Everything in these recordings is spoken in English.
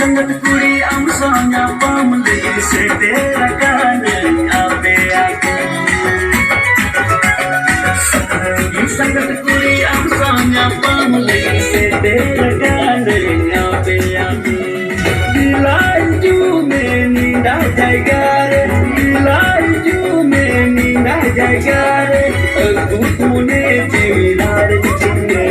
संगत कुड़ी am sonya pamle se tera kaane ape ape संगत कुड़ी am sonya pamle se tera kaane ape ape dilaju mein ninda jaiga re dilaju mein ninda jaiga re tune jivilar jitinge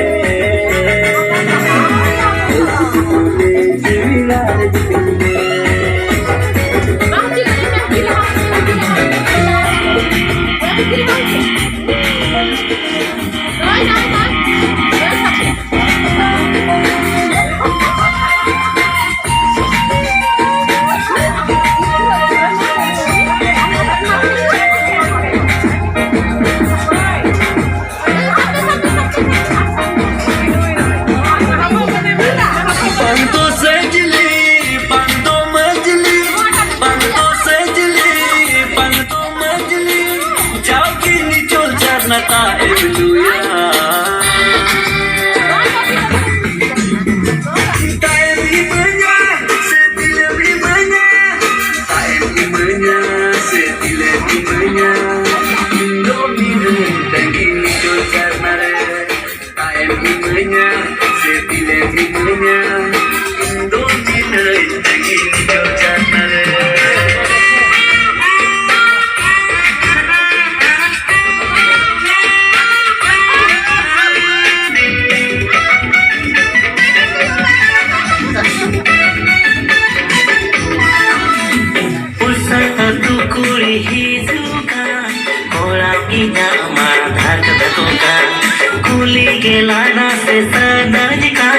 Gelana se sanajka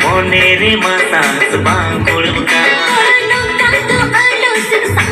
monere masa bangul buka anu tanto anu suksa